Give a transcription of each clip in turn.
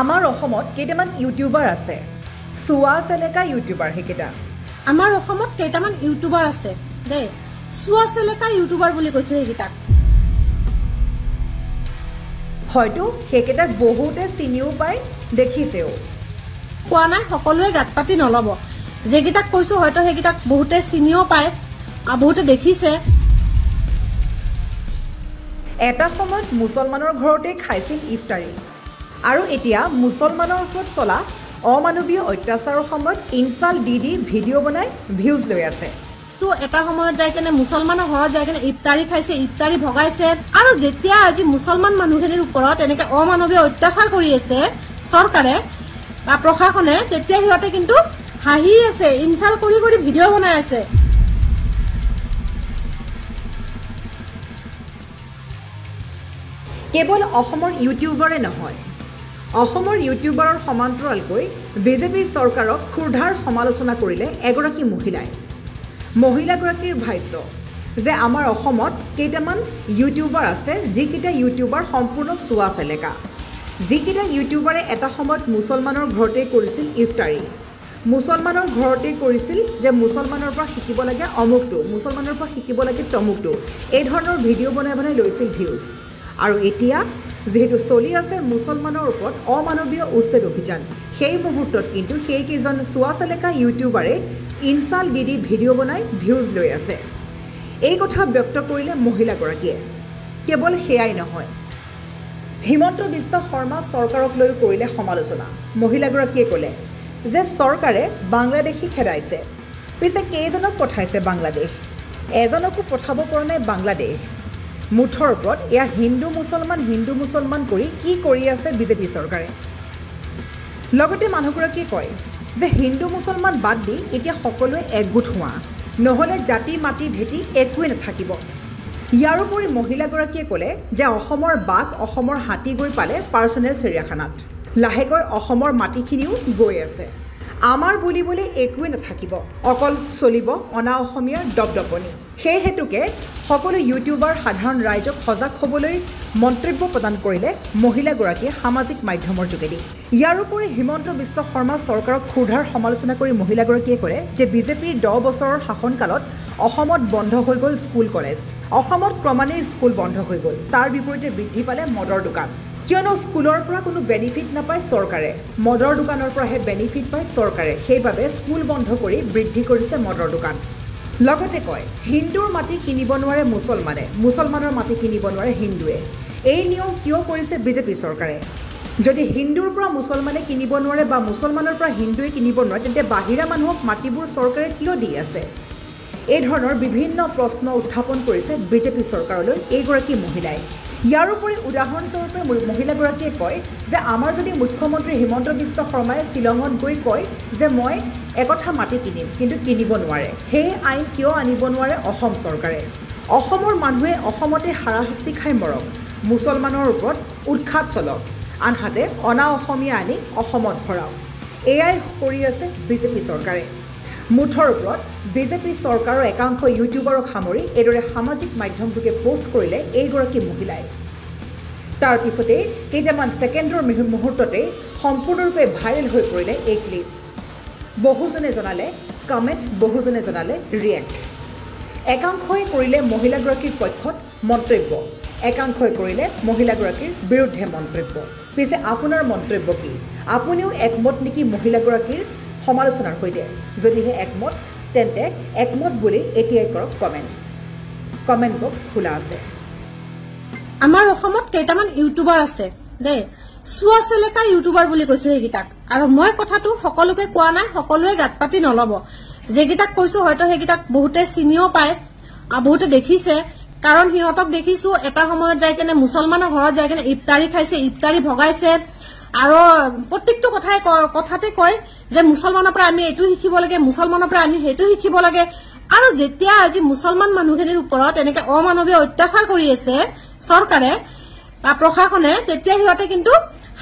আমাৰ অসমত কেইটামান ইউটিউবাৰ আছে সুৱা চেলেকা ইউটিউবাৰ হেকেটা আমাৰ অসমত কেইটামান ইউটিউবাৰ আছে দে সুৱা চেলেকা ইউটিউবাৰ বুলি কৈছো হেকিটা হয়তো হেকেটা বহুতে চিনিও পায় দেখিছেও কোৱা নাই সকলোৱে গাত পাতি নলব যেকিটাক কৈছো হয়তো হেকিটাক বহুতে চিনিও পায় আৰু বহুতে দেখিছে এটা সময়ত মুছলমানৰ ঘৰতে খাইছিল ইফতাৰী আৰু এতিয়া মুছলমানৰ ওপৰত চলা অমানৱীয় অত্যাচাৰৰ সময়ত ইনসাল দি ভিডিঅ' বনাই ভিউজ লৈ আছে তো এটা সময়ত যাই কেনে মুছলমানৰ ঘৰত যাই কেনে ইফতাৰী খাইছে ইফতাৰী ভগাইছে আৰু যেতিয়া আজি মুছলমান মানুহখিনিৰ ওপৰত এনেকে অমানৱীয় অত্যাচাৰ কৰি আছে চৰকাৰে বা প্ৰশাসনে তেতিয়া সিহঁতে কিন্তু হাঁহি আছে ইনসাল কৰি কৰি ভিডিঅ' বনাই আছে কেৱল অসমৰ ইউটিউবাৰে নহয় অসমৰ ইউটিউবাৰৰ সমান্তৰালকৈ বিজেপি চৰকাৰক ক্ষুৰ্ধাৰ সমালোচনা কৰিলে এগৰাকী মহিলাগৰাকীৰ ভাষ্য যে আমাৰ অসমত কেইটামান ইউটিউবাৰ আছে যিকেইটা ইউটিউবাৰ সম্পূৰ্ণ চুৱা চেলেকা যিকেইটা ইউটিউবাৰে এটা সময়ত মুছলমানৰ ঘৰতে কৰিছিল ইফতাৰী মুছলমানৰ ঘৰতে কৰিছিল যে মুছলমানৰ পৰা শিকিব লাগে অমুকটো মুছলমানৰ পৰা শিকিব লাগে তমুকটো এই ধৰণৰ ভিডিঅ' বনাই বনাই লৈছিল ভিউজ আৰু এতিয়া যেহেতু চলি আছে মুছলমানৰ ওপৰত অমানৱীয় উচ্ছেদ অভিযান সেই মুহূৰ্তত কিন্তু সেইকেইজন চুৱা চেলেকা ইউটিউবাৰে ইনসাল দি ভিডিঅ' বনাই ভিউজ লৈ আছে এই কথা ব্যক্ত কৰিলে মহিলাগৰাকীয়ে কেৱল সেয়াই নহয় হিমন্ত বিশ্ব শৰ্মা চৰকাৰক লৈ কৰিলে সমালোচনা মহিলাগৰাকীয়ে ক'লে যে চৰকাৰে বাংলাদেশী খেদাইছে পিছে কেইজনক পঠাইছে বাংলাদেশ এজনকো পঠাব পৰা নাই বাংলাদেশ মুঠৰ ওপৰত এয়া হিন্দু মুছলমান কৰি কি কৰি আছে বিজেপি চৰকাৰে লগতে মানুহগৰাকীয়ে কয় যে হিন্দু মুছলমান বাদ দি এতিয়া সকলোৱে একগোট হোৱা নহ'লে জাতি মাটি ভেটি একোৱে নাথাকিব ইয়াৰ উপৰি মহিলাগৰাকীয়ে ক'লে যে অসমৰ বাঘ অসমৰ হাতী গৈ পালে পাৰ্চনেল চিৰিয়াখানাত লাহেকৈ অসমৰ মাটিখিনিও গৈ আছে আমাৰ বুলিবলৈ একোৱে নাথাকিব অকল চলিব অনা অসমীয়াৰ দপদপনি সেই হেতুকে সকলো ইউটিউবাৰ সাধাৰণ ৰাইজক সজাগ হ'বলৈ মন্তব্য প্ৰদান কৰিলে মহিলাগৰাকীয়ে সামাজিক মাধ্যমৰ যোগেদি ইয়াৰ উপৰি হিমন্ত বিশ্ব শৰ্মা চৰকাৰক ক্ষুৰ্ধাৰ সমালোচনা কৰি মহিলাগৰাকীয়ে ক'লে যে বিজেপিৰ 10 বছৰৰ শাসনকালত অসমত বন্ধ হৈ গ'ল স্কুল কলেজ অসমত ক্ৰমান্বয়ে স্কুল বন্ধ হৈ গ'ল তাৰ বিপৰীতে বৃদ্ধি পালে মদৰ দোকান কিয়নো স্কুলৰ পৰা কোনো বেনিফিট নাপায় চৰকাৰে মদৰ দোকানৰ পৰাহে বেনিফিট পায় চৰকাৰে সেইবাবে স্কুল বন্ধ কৰি বৃদ্ধি কৰিছে মদৰ দোকান লগতে কয় হিন্দুৰ মাটি কিনিব নোৱাৰে মুছলমানৰ মাটি কিনিব নোৱাৰে হিন্দুৱে এই নিয়ম কিয় কৰিছে বিজেপি চৰকাৰে যদি হিন্দুৰ পৰা মুছলমানে কিনিব নোৱাৰে বা মুছলমানৰ পৰা হিন্দুৱে কিনিব নোৱাৰে তেন্তে বাহিৰা মানুহক মাটিবোৰ চৰকাৰে কিয় দি আছে এই ধৰণৰ বিভিন্ন প্ৰশ্ন উত্থাপন কৰিছে বিজেপি চৰকাৰলৈ এইগৰাকী মহিলাই ইয়াৰ উপৰি উদাহৰণস্বৰূপে মহিলাগৰাকীয়ে কয় যে আমাৰ যদি মুখ্যমন্ত্ৰী হিমন্ত বিশ্ব শৰ্মাই শ্বিলঙত গৈ কয় যে মই একঠা মাটি কিনিম কিন্তু কিনিব নোৱাৰে সেই আইন কিয় আনিব নোৱাৰে অসম চৰকাৰে অসমৰ মানুহে অসমতে হাৰাশাস্তি খাই মৰক মুছলমানৰ ওপৰত উৎখাত চলক আনহাতে অনা অসমীয়া আনি অসমত ভৰাওক এয়াই কৰি আছে বিজেপি চৰকাৰে মুঠৰ ওপৰত বিজেপি চৰকাৰৰ একাংশ ইউটিউবাৰক সামৰি এইদৰে সামাজিক মাধ্যমযোগে পোষ্ট কৰিলে এইগৰাকী মহিলাই তাৰ পিছতেই কেইটামান ছেকেণ্ডৰ মুহূৰ্ততে সম্পূৰ্ণৰূপে ভাইৰেল হৈ পৰিলে এই ক্লিপ বহুজনে জনালে কমেণ্ট বহুজনে জনালে ৰিয়েক্ট একাংশই কৰিলে মহিলাগৰাকীৰ পক্ষত মন্তব্য একাংশই কৰিলে মহিলাগৰাকীৰ বিৰুদ্ধে মন্তব্য পিছে আপোনাৰ মন্তব্য কি আপুনিও একমত নেকি মহিলাগৰাকীৰ সমালোচনাৰ সৈতে যদিহে একমত তেন্তে একমত বুলি এতিয়াই কৰক কমেণ্ট বক্স খোলা আছে আমাৰ অসমত কেইটামান ইউটিউবাৰ আছে দে চুৱা চেলেকা ইউটিউবাৰ বুলি কৈছো হেকিটাক আৰু মই কথাটো সকলোকে কোৱা নাই সকলোৱে গাত পাতি নলব যেকিটাক কৈছো হয়তো হেকিটাক বহুতে চিনিও পায় আৰু বহুতে দেখিছে কাৰণ সিহঁতক দেখিছো এটা সময়ত যাই কেনে মুছলমানৰ ঘৰত যাই কেনে ইফতাৰী খাইছে ইফতাৰী ভগাইছে আৰু প্ৰত্যেকটো কথাতে কয় যে মুছলমানৰ পৰা আমি এইটো শিকিব লাগে মুছলমানৰ পৰা আমি সেইটো শিকিব লাগে আৰু যেতিয়া আজি মুছলমান মানুহখিনিৰ ওপৰত এনেকে অমানৱীয় অত্যাচাৰ কৰি আছে চৰকাৰে বা প্ৰশাসনে তেতিয়া সিহঁতে কিন্তু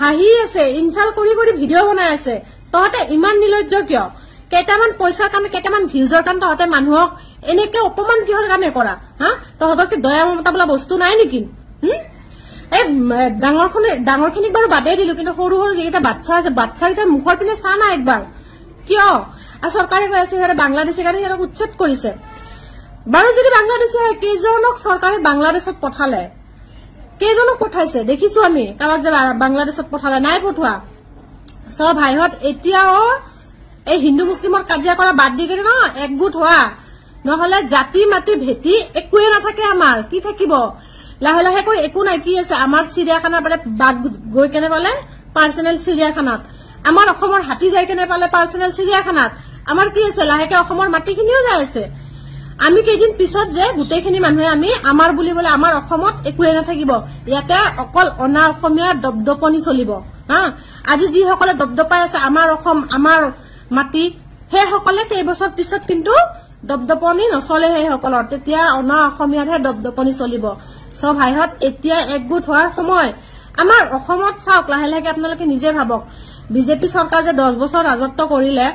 হাঁহি আছে ইনসাল কৰি কৰি ভিডিঅ' বনাই আছে তহঁতে ইমান নিৰ্লজ্জ কিয় কেইটামান পইচাৰ কাৰণে কেইটামান ভিউজৰ কাৰণে তহঁতে মানুহক এনেকে অপমান কিহৰ কাৰণে কৰা হা তহঁতৰ কি দয়া মমতা বোলা বস্তু নাই নেকি এই ডাঙৰখিনিক বাৰু বাদেই দিলো, কিন্তু সৰু সৰু যিকেইটা বাচ্চা আছে বাচ্চাকেইটাৰ মুখৰ পিনে চা না একবাৰ কিয়? আৰু চৰকাৰে কৈ আছে সিহঁতে বাংলাদেশী কাৰণে সিহঁতক উচ্ছেদ কৰিছে। বাৰু যদি বাংলাদেশী হয় কেইজনক চৰকাৰে বাংলাদেশত পঠালে? কেইজনক পঠাইছে দেখিছো আমি? কাৰোবাক যে বাংলাদেশত পঠালে নাই পঠোৱা। চব ভাইহঁত এতিয়াও এই হিন্দু মুছলিমৰ কাজিয়া কৰা বাদ দি কিনে ন একগোট হোৱা, নহলে জাতি মাতি ভেটি একোৱে নাথাকে। আমাৰ কি থাকিব? লাহে লাহে কৰি একো নাই। কি আছে আমাৰ চিৰিয়াখানাৰ পৰা বাঘ গৈ কেনে পালে পাৰ্চনেল চিৰিয়াখানাত, আমাৰ অসমৰ হাতী যাই কেনে পালে পাৰ্চনেল চিৰিয়াখানাত। আমাৰ কি আছে? লাহেকে অসমৰ মাটিখিনিও যাই আছে। আমি কেইদিন পিছত যে গোটেইখিনি মানুহে আমি আমাৰ বুলিবলে আমাৰ অসমত একোৱে নাথাকিব। ইয়াতে অকল অনা অসমীয়াৰ দপদপনি চলিব। হা, আজি যিসকলে দপদপাই আছে আমাৰ অসম আমাৰ মাটি, সেইসকলে কেইবছৰ পিছত কিন্তু দপদপনি নচলে সেইসকলৰ। তেতিয়া অনা অসমীয়াৰহে দপদপনি চলিব। চব ভাইহঁত এতিয়া একগোট হোৱাৰ সময়। আমাৰ অসমত চাওক লাহে লাহেকে আপোনালোকে নিজে ভাবক, বিজেপি চৰকাৰ যে 10 বছৰ ৰাজত্ব কৰিলে,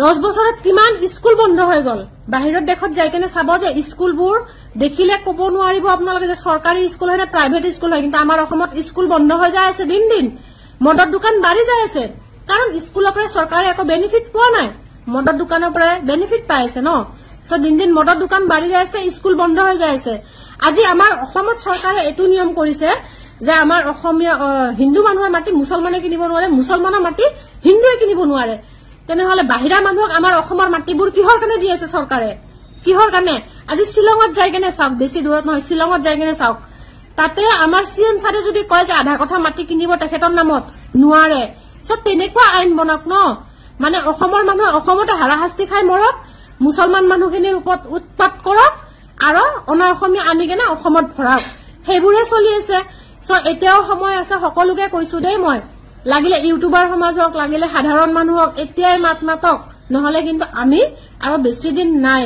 10 বছৰত কিমান স্কুল বন্ধ হৈ গল। বাহিৰত দেশত যাই কেনে চাব যে স্কুলবোৰ দেখিলে কব নোৱাৰিব আপোনালোকে যে চৰকাৰী স্কুল হয় নে প্ৰাইভেট স্কুল হয়। কিন্তু আমাৰ অসমত স্কুল বন্ধ হৈ যাই আছে দিন দিন। মদৰ দোকান বাঢ়ি যাই আছে, কাৰণ স্কুলৰ পৰা চৰকাৰে একো বেনিফিট পোৱা নাই, মদৰ দোকানৰ পৰা বেনিফিট পাই আছে ন। চ দিন দিন মদৰ দোকান বাঢ়ি যাই আছে, স্কুল বন্ধ হৈ যাই আছে। আজি আমাৰ অসমত চৰকাৰে এইটো নিয়ম কৰিছে যে আমাৰ অসমীয়া হিন্দু মানুহৰ মাটি মুছলমানে কিনিব নোৱাৰে, মুছলমানৰ মাটি হিন্দুৱে কিনিব নোৱাৰে। তেনেহলে বাহিৰা মানুহক আমাৰ অসমৰ মাটিবোৰ কিহৰ কাৰণে দি আছে চৰকাৰে? কিহৰ কাৰণে? আজি শ্বিলঙত যাই কেনে চাওক, বেছি দূৰত নহয়, শ্বিলঙত যাই কেনে চাওক। তাতে আমাৰ CM ছাৰে যদি কয় যে আধা কথা মাটি কিনিব তেখেতৰ নামত, নোৱাৰে। চ তেনেকুৱা আইন বনাওক ন। মানে অসমৰ মানুহে অসমতে হাৰাশাস্তি খাই মৰক, মুছলমান মানুহখিনিৰ ওপৰত উৎপাত কৰক, আৰু অনা অসমীয়া আনি কেনে অসমত ভৰাওক। সেইবোৰে চলি আছে। চ এতিয়াও সময় আছে, সকলোকে কৈছো দেই মই, লাগিলে ইউটিউবাৰ সমাজ হওক, লাগিলে সাধাৰণ মানুহ হওক, এতিয়াই মাত মাতক। নহলে কিন্তু আমি আৰু বেছি দিন নাই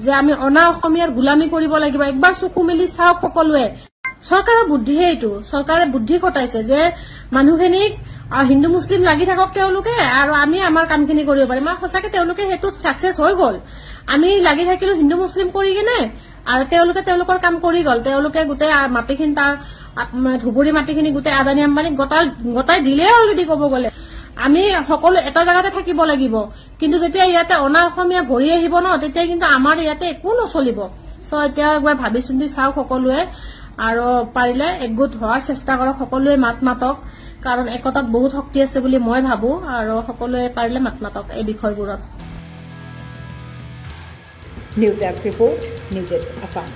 যে আমি অনা অসমীয়াৰ গোলামী কৰিব লাগিব। একবাৰ চকু মেলি চাওক সকলোৱে। চৰকাৰৰ বুদ্ধিহে এইটো, চৰকাৰে বুদ্ধি খটাইছে যে মানুহখিনিক হিন্দু মুছলিম লাগি থাকক তেওঁলোকে, আৰু আমি আমাৰ কামখিনি কৰিব পাৰিম। আৰু সঁচাকে তেওঁলোকে সেইটোত ছাকচেছ হৈ গল। আমি লাগি থাকিলো হিন্দু মুছলিম কৰি কেনে, আৰু তেওঁলোকে তেওঁলোকৰ কাম কৰি গল। তেওঁলোকে গোটেই মাটিখিনি তাৰ ধুবুৰী মাটিখিনি গোটেই আদানী আম্বানীক গতাই দিলে অলৰেডি কব গলে। আমি সকলো এটা জাগাতে থাকিব লাগিব, কিন্তু যেতিয়া ইয়াতে অনা অসমীয়া ভৰি আহিব ন, তেতিয়া কিন্তু আমাৰ ইয়াতে একো নচলিব। চ এতিয়া একবাৰ ভাবি চিন্তি চাওক সকলোৱে, আৰু পাৰিলে একগোট হোৱাৰ চেষ্টা কৰক। সকলোৱে মাত মাতক, কাৰণ একতাত বহুত শক্তি আছে বুলি মই ভাবো, আৰু সকলোৱে পাৰিলে মাত মাতক এই বিষয়বোৰত। News desk report, news Assam.